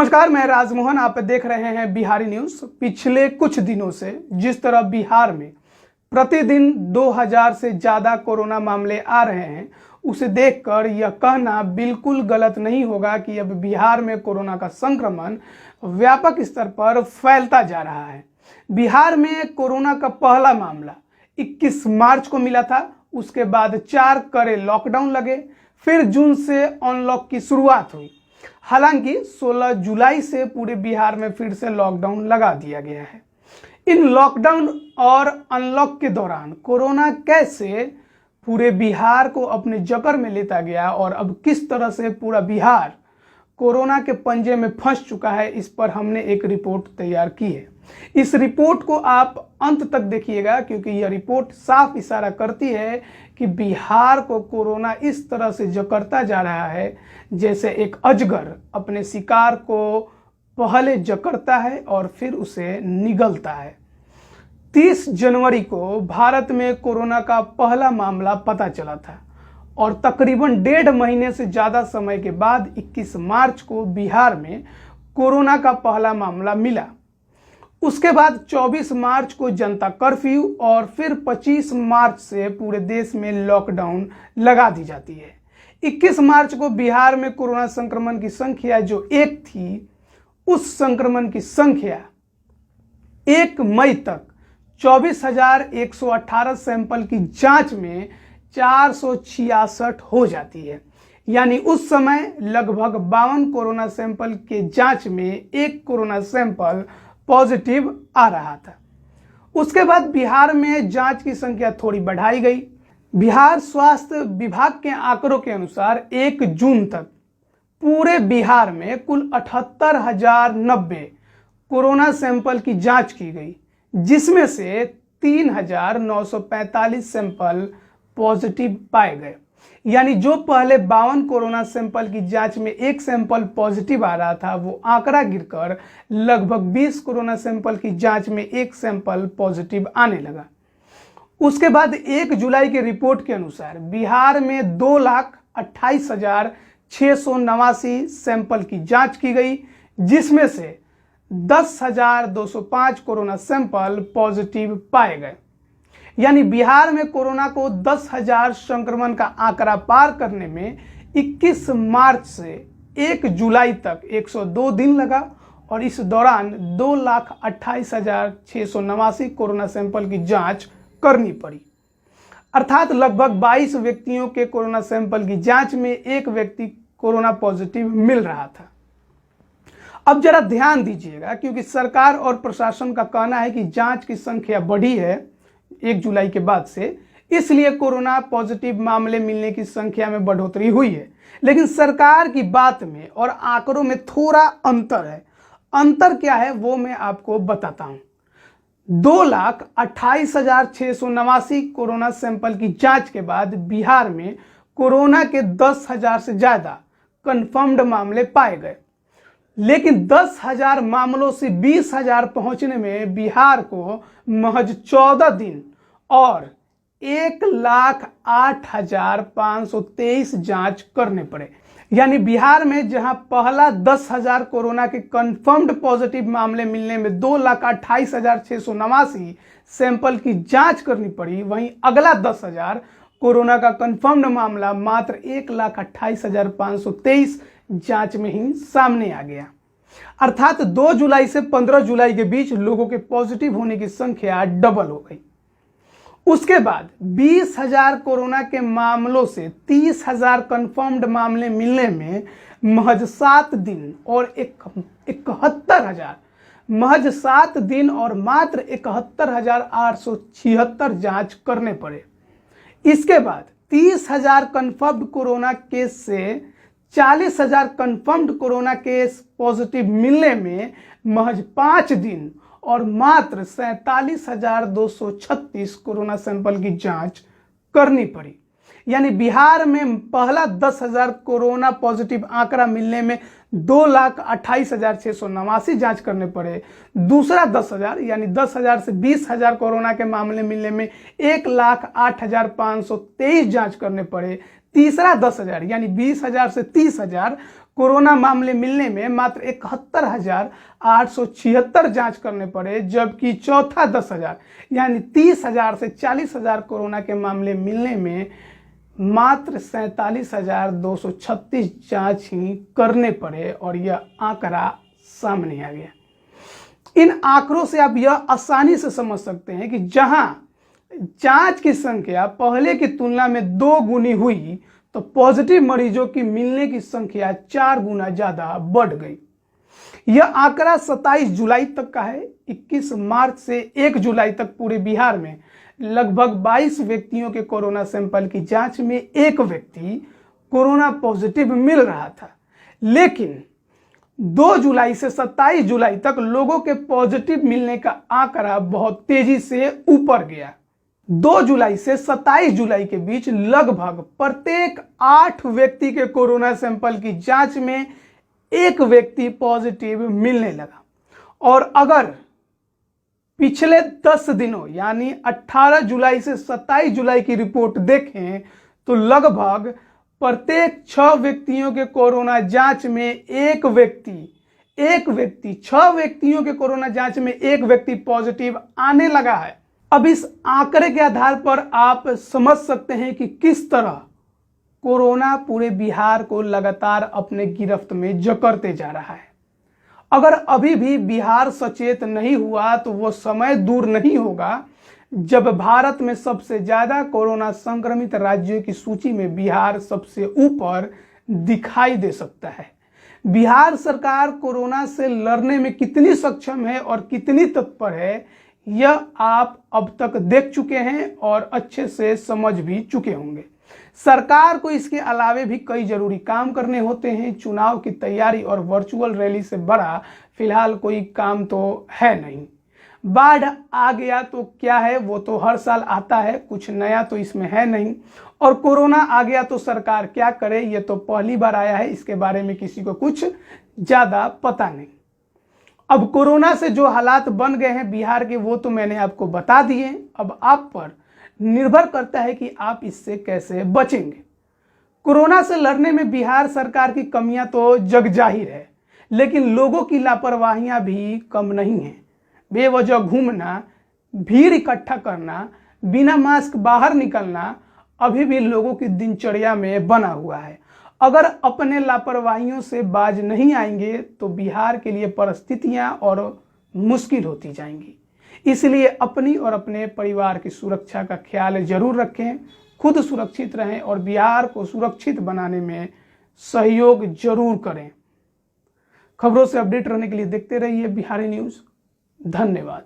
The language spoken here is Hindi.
नमस्कार, मैं राजमोहन। आप देख रहे हैं बिहारी न्यूज। पिछले कुछ दिनों से जिस तरह बिहार में प्रतिदिन 2000 से ज्यादा कोरोना मामले आ रहे हैं, उसे देखकर यह कहना बिल्कुल गलत नहीं होगा कि अब बिहार में कोरोना का संक्रमण व्यापक स्तर पर फैलता जा रहा है। बिहार में कोरोना का पहला मामला 21 मार्च को मिला था। उसके बाद 4 कड़े लॉकडाउन लगे। फिर जून से अनलॉक की शुरुआत हुई। हालांकि 16 जुलाई से पूरे बिहार में फिर से लॉकडाउन लगा दिया गया है। इन लॉकडाउन और अनलॉक के दौरान कोरोना कैसे पूरे बिहार को अपने जकड़ में लेता गया और अब किस तरह से पूरा बिहार कोरोना के पंजे में फंस चुका है, इस पर हमने एक रिपोर्ट तैयार की है। इस रिपोर्ट को आप अंत तक देखिएगा, क्योंकि यह रिपोर्ट साफ इशारा करती है कि बिहार को कोरोना इस तरह से जकड़ता जा रहा है जैसे एक अजगर अपने शिकार को पहले जकड़ता है और फिर उसे निगलता है। 30 जनवरी को भारत में कोरोना का पहला मामला पता चला था और तकरीबन 1.5 महीने से ज़्यादा समय के बाद 21 मार्च को बिहार में कोरोना का पहला मामला मिला। उसके बाद 24 मार्च को जनता कर्फ्यू और फिर 25 मार्च से पूरे देश में लॉकडाउन लगा दी जाती है। 21 मार्च को बिहार में कोरोना संक्रमण की संख्या जो 1 थी, उस संक्रमण की संख्या 1 मई तक 24,118 सैंपल की जांच में 466 हो जाती है। यानी उस समय लगभग 52 कोरोना सैंपल के जांच में 1 कोरोना सैंपल पॉजिटिव आ रहा था। उसके बाद बिहार में जांच की संख्या थोड़ी बढ़ाई गई। बिहार स्वास्थ्य विभाग के आंकड़ों के अनुसार 1 जून तक पूरे बिहार में कुल 78,090 कोरोना सैंपल की जांच की गई, जिसमें से 3,945 सैंपल पॉजिटिव पाए गए। यानी जो पहले 52 कोरोना सैंपल की जांच में 1 सैंपल पॉजिटिव आ रहा था, वो आंकड़ा गिरकर लगभग 20 कोरोना सैंपल की जांच में 1 सैंपल पॉजिटिव आने लगा। उसके बाद 1 जुलाई की रिपोर्ट के अनुसार बिहार में 2,28,689 सैंपल की जांच की गई, जिसमें से 10,205 कोरोना सैंपल पॉजिटिव पाए गए। यानी बिहार में कोरोना को 10,000 संक्रमण का आंकड़ा पार करने में 21 मार्च से 1 जुलाई तक 102 दिन लगा और इस दौरान 2,28,689 कोरोना सैंपल की जांच करनी पड़ी। अर्थात लगभग 22 व्यक्तियों के कोरोना सैंपल की जांच में 1 व्यक्ति कोरोना पॉजिटिव मिल रहा था। अब जरा ध्यान दीजिएगा, क्योंकि सरकार और प्रशासन का कहना है कि जांच की संख्या बढ़ी है 1 जुलाई के बाद से, इसलिए कोरोना पॉजिटिव मामले मिलने की संख्या में बढ़ोतरी हुई है। लेकिन सरकार की बात में और आंकड़ों में थोड़ा अंतर है। अंतर क्या है वो मैं आपको बताता हूं। 2,28,689 कोरोना सैंपल की जांच के बाद बिहार में कोरोना के 10,000 से ज्यादा कंफर्म्ड मामले पाए गए। लेकिन 10,000 मामलों से 20,000 पहुंचने में बिहार को महज 14 दिन और 1,08,523 जांच करने पड़े। यानी बिहार में जहां पहला 10,000 कोरोना के कंफर्म्ड पॉजिटिव मामले मिलने में 2,28,689 सैंपल की जांच करनी पड़ी, वहीं अगला 10,000 कोरोना का कंफर्म्ड मामला मात्र 1,28,523 जांच में ही सामने आ गया। अर्थात 2 जुलाई से 15 जुलाई के बीच लोगों के पॉजिटिव होने की संख्या डबल हो गई। उसके बाद 20,000 कोरोना के मामलों से 30,000 कंफर्म्ड मामले मिलने में महज 7 दिन और 71,000 महज 7 दिन और मात्र 71,876 जांच करने पड़े। इसके बाद 30,000 कंफर्म्ड कोरोना केस से 40,000 कंफर्म्ड कोरोना केस पॉजिटिव मिलने में महज 5 दिन और मात्र 47,236 कोरोना सैंपल की जांच करनी पड़ी। यानी बिहार में पहला 10,000 कोरोना पॉजिटिव आंकड़ा मिलने में 2,28,689 जांच करने पड़े। दूसरा 10,000 यानी 10,000 से 20,000 कोरोना के मामले मिलने में 1,08,523 जांच करने पड़े। तीसरा 10,000 यानी 20,000 से 30,000 कोरोना मामले मिलने में मात्र 71,876 जांच करने पड़े, जबकि चौथा 10,000 यानी 30,000 से 40,000 कोरोना के मामले मिलने में मात्र 47,236 जांच ही करने पड़े और यह आंकड़ा सामने आ गया। इन आंकड़ों से आप यह आसानी से समझ सकते हैं कि जहां जांच की संख्या पहले की तुलना में 2 गुनी हुई तो पॉजिटिव मरीजों की मिलने की संख्या 4 गुना ज्यादा बढ़ गई। यह आंकड़ा 27 जुलाई तक का है। 21 मार्च से 1 जुलाई तक पूरे बिहार में लगभग 22 व्यक्तियों के कोरोना सैंपल की जांच में एक व्यक्ति कोरोना पॉजिटिव मिल रहा था, लेकिन 2 जुलाई से 27 जुलाई तक लोगों के पॉजिटिव मिलने का आंकड़ा बहुत तेजी से ऊपर गया। 2 जुलाई से 27 जुलाई के बीच लगभग प्रत्येक 8 व्यक्ति के कोरोना सैंपल की जांच में एक व्यक्ति पॉजिटिव मिलने लगा। और अगर पिछले 10 दिनों यानी 18 जुलाई से 27 जुलाई की रिपोर्ट देखें तो लगभग प्रत्येक 6 व्यक्तियों के कोरोना जांच में एक व्यक्ति 6 व्यक्तियों के कोरोना जांच में एक व्यक्ति पॉजिटिव आने लगा है। अब इस आंकड़े के आधार पर आप समझ सकते हैं कि किस तरह कोरोना पूरे बिहार को लगातार अपने गिरफ्त में जकड़ते जा रहा है। अगर अभी भी बिहार सचेत नहीं हुआ तो वो समय दूर नहीं होगा जब भारत में सबसे ज्यादा कोरोना संक्रमित राज्यों की सूची में बिहार सबसे ऊपर दिखाई दे सकता है। बिहार सरकार कोरोना से लड़ने में कितनी सक्षम है और कितनी तत्पर है, यह आप अब तक देख चुके हैं और अच्छे से समझ भी चुके होंगे। सरकार को इसके अलावे भी कई जरूरी काम करने होते हैं। चुनाव की तैयारी और वर्चुअल रैली से बड़ा फिलहाल कोई काम तो है नहीं। बाढ़ आ गया तो क्या है, वो तो हर साल आता है, कुछ नया तो इसमें है नहीं। और कोरोना आ गया तो सरकार क्या करे, ये तो पहली बार आया है, इसके बारे में किसी को कुछ ज्यादा पता नहीं। अब कोरोना से जो हालात बन गए हैं बिहार के, वो तो मैंने आपको बता दिए। अब आप पर निर्भर करता है कि आप इससे कैसे बचेंगे। कोरोना से लड़ने में बिहार सरकार की कमियां तो जग जाहिर है, लेकिन लोगों की लापरवाहियां भी कम नहीं है। बेवजह घूमना, भीड़ इकट्ठा करना, बिना मास्क बाहर निकलना अभी भी लोगों की दिनचर्या में बना हुआ है। अगर अपने लापरवाहियों से बाज नहीं आएंगे तो बिहार के लिए परिस्थितियां और मुश्किल होती जाएंगी। इसलिए अपनी और अपने परिवार की सुरक्षा का ख्याल जरूर रखें, खुद सुरक्षित रहें और बिहार को सुरक्षित बनाने में सहयोग जरूर करें। खबरों से अपडेट रहने के लिए देखते रहिए बिहारी न्यूज़। धन्यवाद।